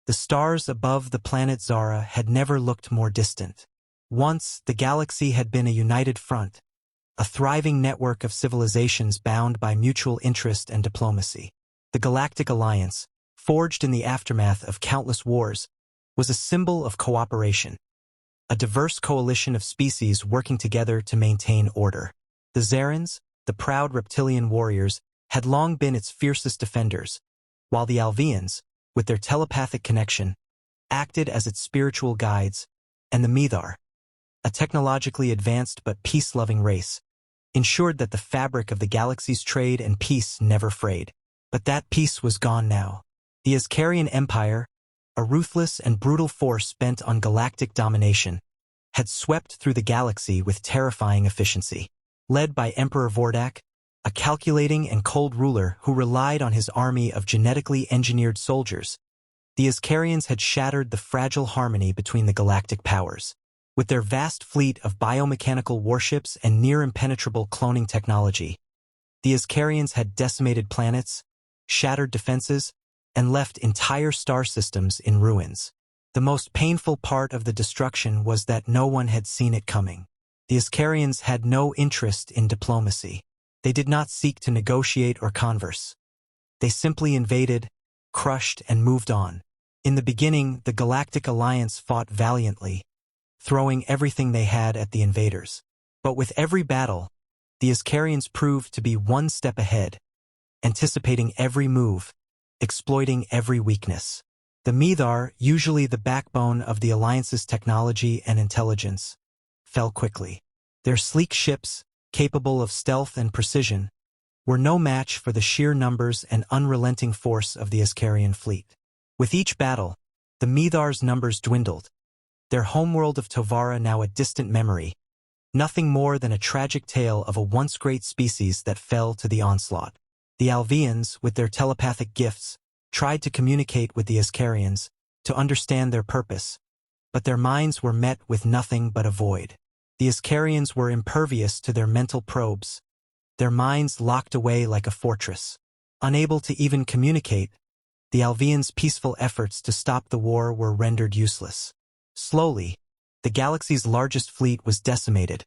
The stars above the planet Zara had never looked more distant. Once, the galaxy had been a united front, a thriving network of civilizations bound by mutual interest and diplomacy. The Galactic Alliance, forged in the aftermath of countless wars, was a symbol of cooperation, a diverse coalition of species working together to maintain order. The Zarans, the proud reptilian warriors, had long been its fiercest defenders, while the Alvians, with their telepathic connection, acted as its spiritual guides, and the Mithar, a technologically advanced but peace-loving race, ensured that the fabric of the galaxy's trade and peace never frayed. But that peace was gone now. The Azkarian Empire, a ruthless and brutal force bent on galactic domination, had swept through the galaxy with terrifying efficiency. Led by Emperor Vordak, a calculating and cold ruler who relied on his army of genetically engineered soldiers, the Azkarians had shattered the fragile harmony between the galactic powers. With their vast fleet of biomechanical warships and near-impenetrable cloning technology, the Azkarians had decimated planets, shattered defenses, and left entire star systems in ruins. The most painful part of the destruction was that no one had seen it coming. The Azkarians had no interest in diplomacy. They did not seek to negotiate or converse. They simply invaded, crushed, and moved on. In the beginning, the Galactic Alliance fought valiantly, throwing everything they had at the invaders. But with every battle, the Azkarians proved to be one step ahead, anticipating every move, exploiting every weakness. The Mithar, usually the backbone of the Alliance's technology and intelligence, fell quickly. Their sleek ships, capable of stealth and precision, were no match for the sheer numbers and unrelenting force of the Azkarian fleet. With each battle, the Mithar's numbers dwindled, their homeworld of Tovara now a distant memory, nothing more than a tragic tale of a once great species that fell to the onslaught. The Alvians, with their telepathic gifts, tried to communicate with the Azkarians, to understand their purpose, but their minds were met with nothing but a void. The Azkarians were impervious to their mental probes, their minds locked away like a fortress. Unable to even communicate, the Alvians' peaceful efforts to stop the war were rendered useless. Slowly, the galaxy's largest fleet was decimated,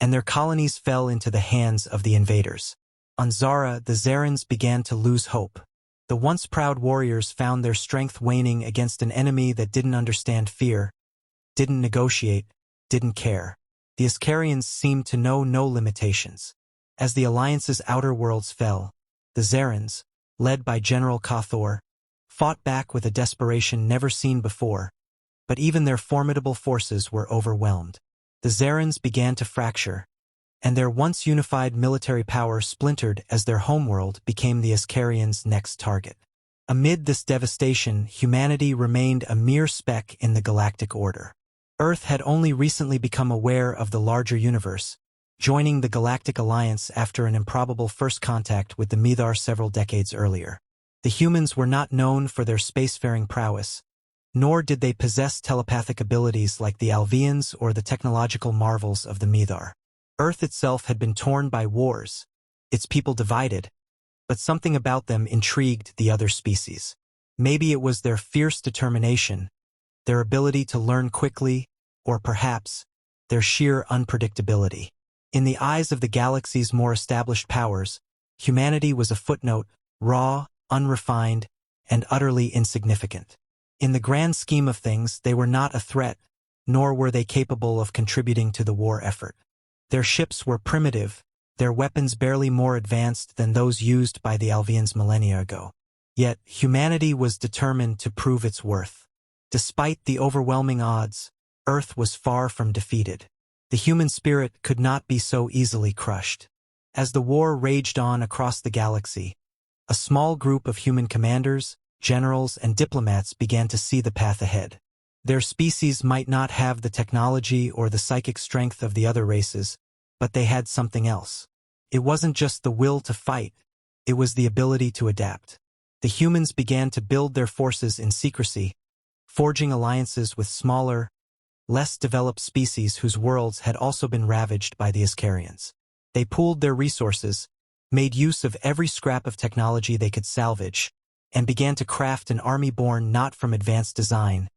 and their colonies fell into the hands of the invaders. On Zara, the Zarans began to lose hope. The once proud warriors found their strength waning against an enemy that didn't understand fear, didn't negotiate, didn't care. The Azkarians seemed to know no limitations. As the Alliance's outer worlds fell, the Zarans, led by General Kothor, fought back with a desperation never seen before, but even their formidable forces were overwhelmed. The Zarans began to fracture, and their once unified military power splintered as their homeworld became the Azkarians' next target. Amid this devastation, humanity remained a mere speck in the galactic order. Earth had only recently become aware of the larger universe, joining the Galactic Alliance after an improbable first contact with the Mithar several decades earlier. The humans were not known for their spacefaring prowess, nor did they possess telepathic abilities like the Alvians or the technological marvels of the Mithar. Earth itself had been torn by wars, its people divided, but something about them intrigued the other species. Maybe it was their fierce determination, their ability to learn quickly, or perhaps their sheer unpredictability. In the eyes of the galaxy's more established powers, humanity was a footnote, raw, unrefined, and utterly insignificant. In the grand scheme of things, they were not a threat, nor were they capable of contributing to the war effort. Their ships were primitive, their weapons barely more advanced than those used by the Alvians millennia ago. Yet, humanity was determined to prove its worth. Despite the overwhelming odds, Earth was far from defeated. The human spirit could not be so easily crushed. As the war raged on across the galaxy, a small group of human commanders, generals, and diplomats began to see the path ahead. Their species might not have the technology or the psychic strength of the other races, but they had something else. It wasn't just the will to fight, it was the ability to adapt. The humans began to build their forces in secrecy, forging alliances with smaller, less developed species whose worlds had also been ravaged by the Azkarians. They pooled their resources, made use of every scrap of technology they could salvage, and began to craft an army born not from advanced design,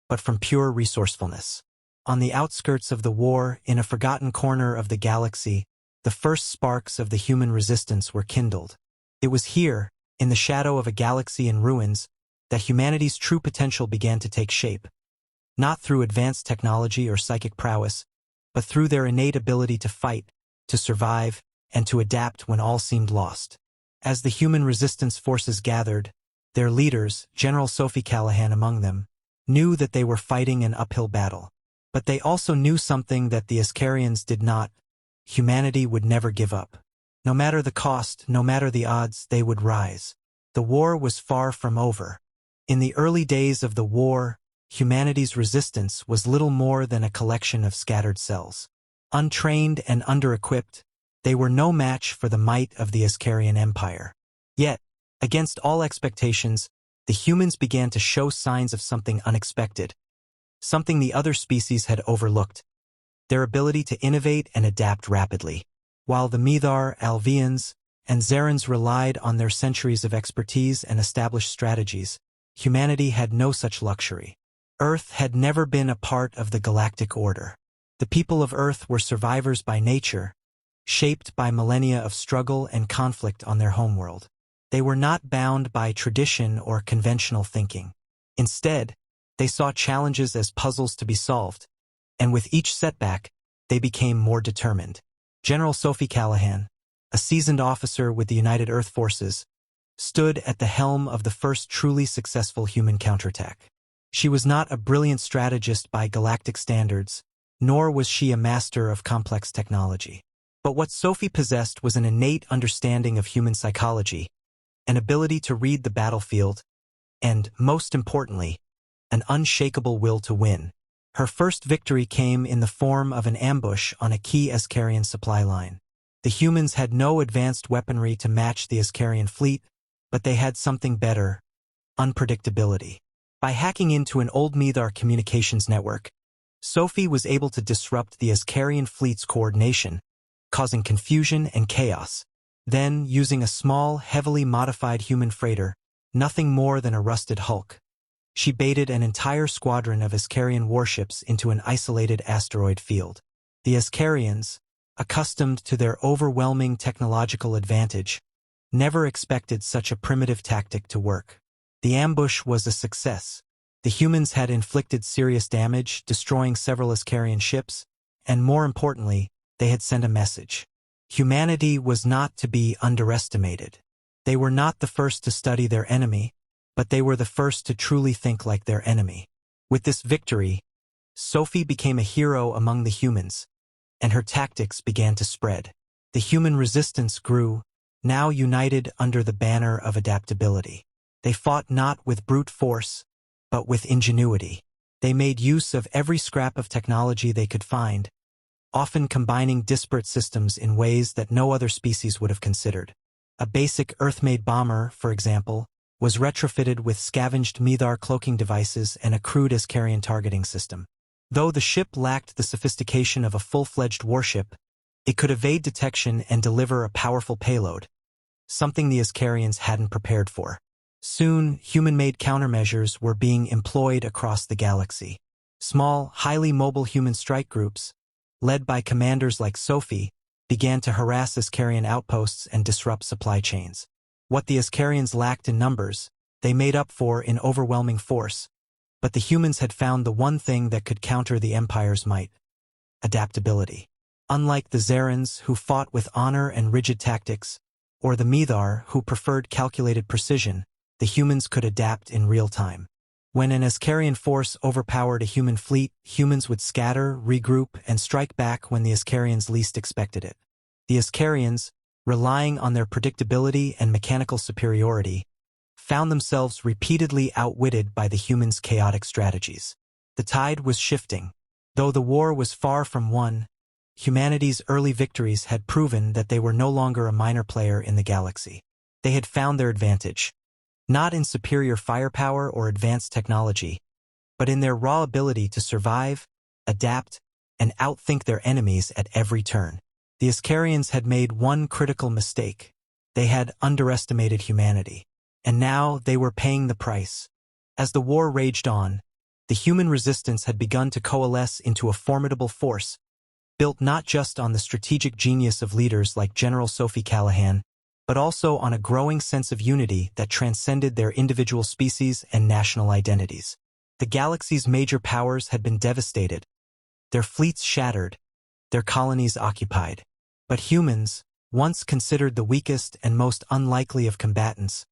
but from pure resourcefulness. On the outskirts of the war, in a forgotten corner of the galaxy, the first sparks of the human resistance were kindled. It was here, in the shadow of a galaxy in ruins, that humanity's true potential began to take shape, not through advanced technology or psychic prowess, but through their innate ability to fight, to survive, and to adapt when all seemed lost. As the human resistance forces gathered, their leaders, General Sophie Callahan among them, knew that they were fighting an uphill battle. But they also knew something that the Azkarians did not. Humanity would never give up. No matter the cost, no matter the odds, they would rise. The war was far from over. In the early days of the war, humanity's resistance was little more than a collection of scattered cells. Untrained and under-equipped, they were no match for the might of the Azkarian Empire. Yet, against all expectations, the humans began to show signs of something unexpected, something the other species had overlooked: their ability to innovate and adapt rapidly. While the Mithar, Alvians, and Zerans relied on their centuries of expertise and established strategies, humanity had no such luxury. Earth had never been a part of the galactic order. The people of Earth were survivors by nature, shaped by millennia of struggle and conflict on their homeworld. They were not bound by tradition or conventional thinking. Instead, they saw challenges as puzzles to be solved, and with each setback, they became more determined. General Sophie Callahan, a seasoned officer with the United Earth Forces, stood at the helm of the first truly successful human counterattack. She was not a brilliant strategist by galactic standards, nor was she a master of complex technology. But what Sophie possessed was an innate understanding of human psychology, an ability to read the battlefield, and, most importantly, an unshakable will to win. Her first victory came in the form of an ambush on a key Azkarian supply line. The humans had no advanced weaponry to match the Azkarian fleet, but they had something better: unpredictability. By hacking into an old Mithar communications network, Sophie was able to disrupt the Azkarian fleet's coordination, causing confusion and chaos. Then, using a small, heavily modified human freighter, nothing more than a rusted hulk, she baited an entire squadron of Azkarian warships into an isolated asteroid field. The Azkarians, accustomed to their overwhelming technological advantage, never expected such a primitive tactic to work. The ambush was a success. The humans had inflicted serious damage, destroying several Azkarian ships, and more importantly, they had sent a message. Humanity was not to be underestimated. They were not the first to study their enemy, but they were the first to truly think like their enemy. With this victory, Sophie became a hero among the humans, and her tactics began to spread. The human resistance grew, now united under the banner of adaptability. They fought not with brute force, but with ingenuity. They made use of every scrap of technology they could find, often combining disparate systems in ways that no other species would have considered. A basic Earth-made bomber, for example, was retrofitted with scavenged Mithar cloaking devices and a crude Azkarian targeting system. Though the ship lacked the sophistication of a full-fledged warship, it could evade detection and deliver a powerful payload, something the Azkarians hadn't prepared for. Soon, human-made countermeasures were being employed across the galaxy. Small, highly mobile human strike groups, led by commanders like Sophie, began to harass Azkarian outposts and disrupt supply chains. What the Azkarians lacked in numbers, they made up for in overwhelming force, but the humans had found the one thing that could counter the Empire's might: adaptability. Unlike the Zerans, who fought with honor and rigid tactics, or the Mithar, who preferred calculated precision, the humans could adapt in real time. When an Azkarian force overpowered a human fleet, humans would scatter, regroup, and strike back when the Azkarians least expected it. The Azkarians, relying on their predictability and mechanical superiority, found themselves repeatedly outwitted by the humans' chaotic strategies. The tide was shifting. Though the war was far from won, humanity's early victories had proven that they were no longer a minor player in the galaxy. They had found their advantage, not in superior firepower or advanced technology, but in their raw ability to survive, adapt, and outthink their enemies at every turn. The Azkarians had made one critical mistake. They had underestimated humanity. and now they were paying the price. As the war raged on, the human resistance had begun to coalesce into a formidable force, built not just on the strategic genius of leaders like General Sophie Callahan, but also on a growing sense of unity that transcended their individual species and national identities. The galaxy's major powers had been devastated, their fleets shattered, their colonies occupied. But humans, once considered the weakest and most unlikely of combatants,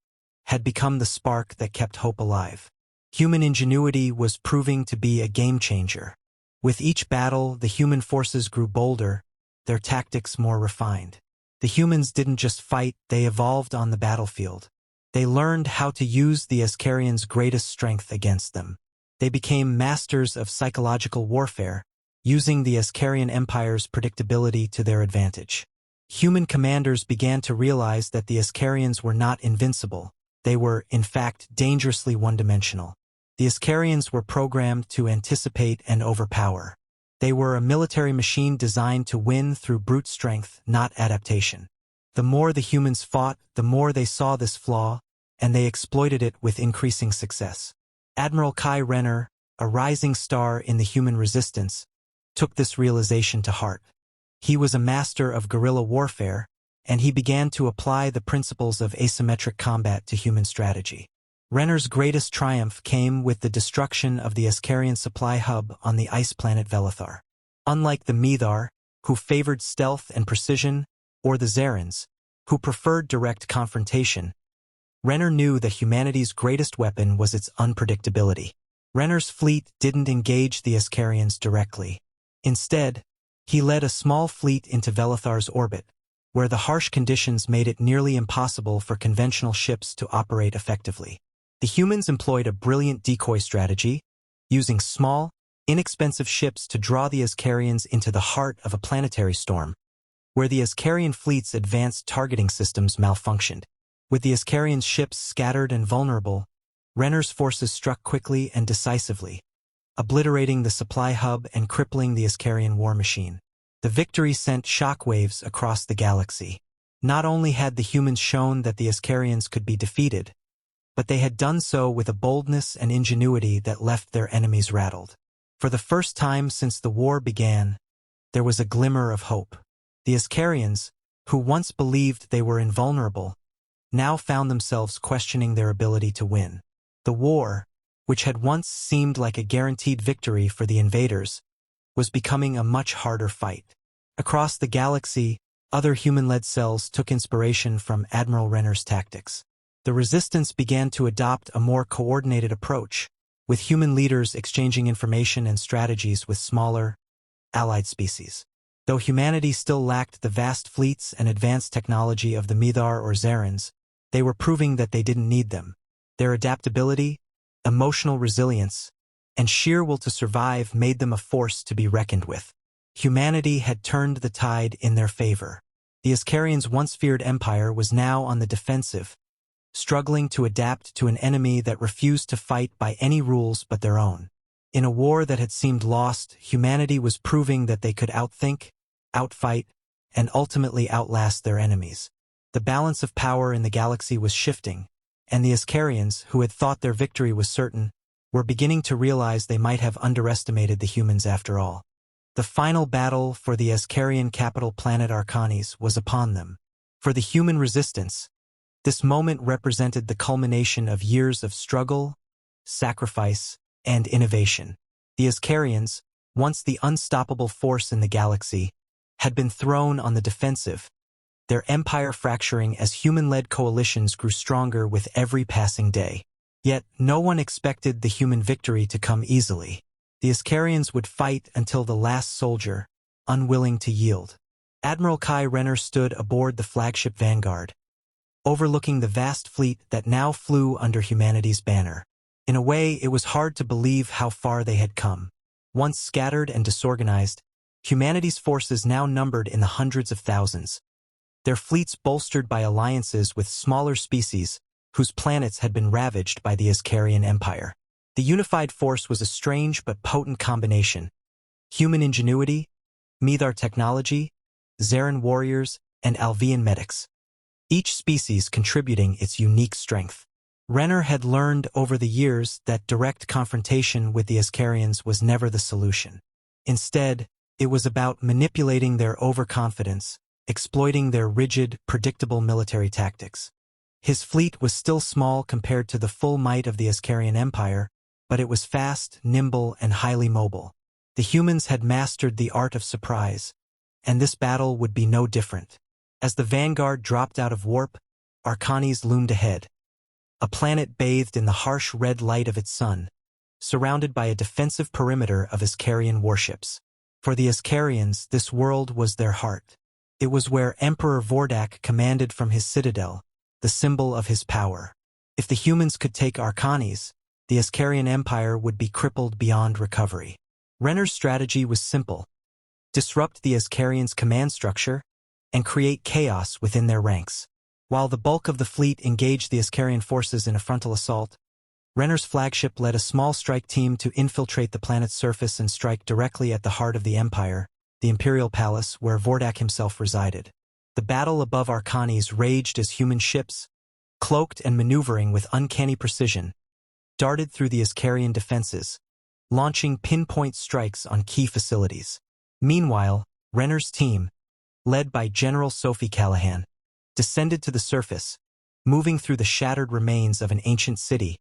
had become the spark that kept hope alive. Human ingenuity was proving to be a game-changer. With each battle, the human forces grew bolder, their tactics more refined. The humans didn't just fight, they evolved on the battlefield. They learned how to use the Azkarians' greatest strength against them. They became masters of psychological warfare, using the Azkarian Empire's predictability to their advantage. Human commanders began to realize that the Azkarians were not invincible. They were, in fact, dangerously one-dimensional. The Azkarians were programmed to anticipate and overpower. They were a military machine designed to win through brute strength, not adaptation. The more the humans fought, the more they saw this flaw, and they exploited it with increasing success. Admiral Kai Renner, a rising star in the human resistance, took this realization to heart. He was a master of guerrilla warfare, and he began to apply the principles of asymmetric combat to human strategy. Renner's greatest triumph came with the destruction of the Azkarian supply hub on the ice planet Velithar. Unlike the Mithar, who favored stealth and precision, or the Zerans, who preferred direct confrontation, Renner knew that humanity's greatest weapon was its unpredictability. Renner's fleet didn't engage the Azkarians directly. Instead, he led a small fleet into Velithar's orbit, where the harsh conditions made it nearly impossible for conventional ships to operate effectively. The humans employed a brilliant decoy strategy, using small, inexpensive ships to draw the Azkarians into the heart of a planetary storm, where the Azkarian fleet's advanced targeting systems malfunctioned. With the Azkarian ships scattered and vulnerable, Renner's forces struck quickly and decisively, obliterating the supply hub and crippling the Azkarian war machine. The victory sent shockwaves across the galaxy. Not only had the humans shown that the Azkarians could be defeated, but they had done so with a boldness and ingenuity that left their enemies rattled. For the first time since the war began, there was a glimmer of hope. The Azkarians, who once believed they were invulnerable, now found themselves questioning their ability to win. The war, which had once seemed like a guaranteed victory for the invaders, was becoming a much harder fight. Across the galaxy, other human-led cells took inspiration from Admiral Renner's tactics. The resistance began to adopt a more coordinated approach, with human leaders exchanging information and strategies with smaller, allied species. Though humanity still lacked the vast fleets and advanced technology of the Mithar or Zerans, they were proving that they didn't need them. Their adaptability, emotional resilience, and sheer will to survive made them a force to be reckoned with. Humanity had turned the tide in their favor. The Azkarians' once feared empire was now on the defensive, struggling to adapt to an enemy that refused to fight by any rules but their own. In a war that had seemed lost, humanity was proving that they could outthink, outfight, and ultimately outlast their enemies. The balance of power in the galaxy was shifting, and the Azkarians, who had thought their victory was certain, were beginning to realize they might have underestimated the humans after all. The final battle for the Azkarian capital planet Arcanis was upon them. For the human resistance, this moment represented the culmination of years of struggle, sacrifice, and innovation. The Azkarians, once the unstoppable force in the galaxy, had been thrown on the defensive, their empire fracturing as human-led coalitions grew stronger with every passing day. Yet, no one expected the human victory to come easily. The Azkarians would fight until the last soldier, unwilling to yield. Admiral Kai Renner stood aboard the flagship Vanguard, overlooking the vast fleet that now flew under humanity's banner. In a way, it was hard to believe how far they had come. Once scattered and disorganized, humanity's forces now numbered in the hundreds of thousands, their fleets bolstered by alliances with smaller species whose planets had been ravaged by the Azkarian Empire. The unified force was a strange but potent combination: human ingenuity, Mithar technology, Zeran warriors, and Alvian medics, each species contributing its unique strength. Renner had learned over the years that direct confrontation with the Azkarians was never the solution. Instead, it was about manipulating their overconfidence, exploiting their rigid, predictable military tactics. His fleet was still small compared to the full might of the Azkarian Empire, but it was fast, nimble, and highly mobile. The humans had mastered the art of surprise, and this battle would be no different. As the vanguard dropped out of warp, Arcanes loomed ahead, a planet bathed in the harsh red light of its sun, surrounded by a defensive perimeter of Azkarian warships. For the Azkarians, this world was their heart. It was where Emperor Vordak commanded from his citadel, the symbol of his power. If the humans could take Arcanes, the Azkarian Empire would be crippled beyond recovery. Renner's strategy was simple: disrupt the Azkarians' command structure and create chaos within their ranks. While the bulk of the fleet engaged the Azkarian forces in a frontal assault, Renner's flagship led a small strike team to infiltrate the planet's surface and strike directly at the heart of the Empire, the Imperial Palace where Vordak himself resided. The battle above Arcanes raged as human ships, cloaked and maneuvering with uncanny precision, darted through the Azkarian defenses, launching pinpoint strikes on key facilities. Meanwhile, Renner's team, led by General Sophie Callahan, descended to the surface, moving through the shattered remains of an ancient city,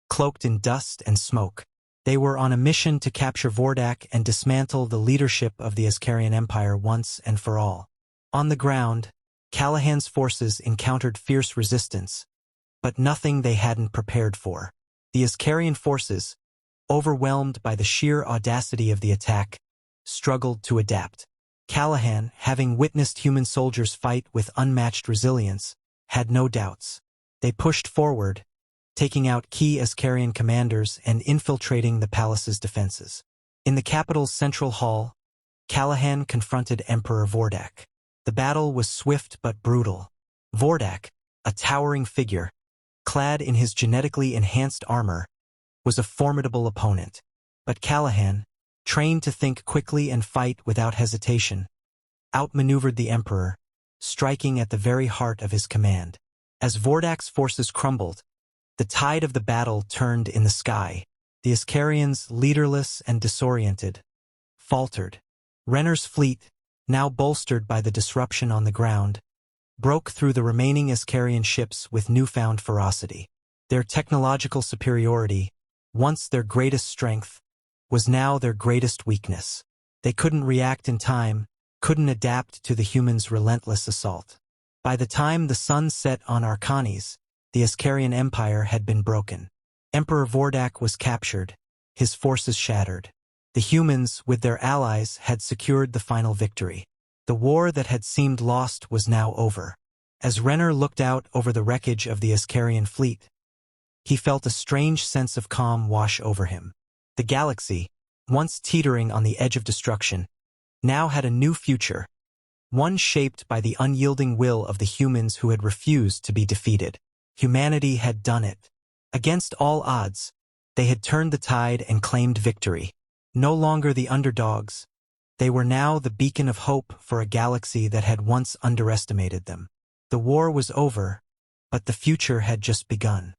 cloaked in dust and smoke. They were on a mission to capture Vordak and dismantle the leadership of the Azkarian Empire once and for all. On the ground, Callahan's forces encountered fierce resistance, but nothing they hadn't prepared for. The Azkarian forces, overwhelmed by the sheer audacity of the attack, struggled to adapt. Callahan, having witnessed human soldiers fight with unmatched resilience, had no doubts. They pushed forward, taking out key Azkarian commanders and infiltrating the palace's defenses. In the capital's central hall, Callahan confronted Emperor Vordak. The battle was swift but brutal. Vordak, a towering figure, clad in his genetically enhanced armor, was a formidable opponent. But Callahan, trained to think quickly and fight without hesitation, outmaneuvered the Emperor, striking at the very heart of his command. As Vordak's forces crumbled, the tide of the battle turned in the sky. The Azkarians, leaderless and disoriented, faltered. Renner's fleet, now bolstered by the disruption on the ground, broke through the remaining Azkarian ships with newfound ferocity. Their technological superiority, once their greatest strength, was now their greatest weakness. They couldn't react in time, couldn't adapt to the humans' relentless assault. By the time the sun set on Arcanes, the Azkarian Empire had been broken. Emperor Vordak was captured, his forces shattered. The humans, with their allies, had secured the final victory. The war that had seemed lost was now over. As Renner looked out over the wreckage of the Azkarian fleet, he felt a strange sense of calm wash over him. The galaxy, once teetering on the edge of destruction, now had a new future, one shaped by the unyielding will of the humans who had refused to be defeated. Humanity had done it. Against all odds, they had turned the tide and claimed victory. No longer the underdogs, they were now the beacon of hope for a galaxy that had once underestimated them. The war was over, but the future had just begun.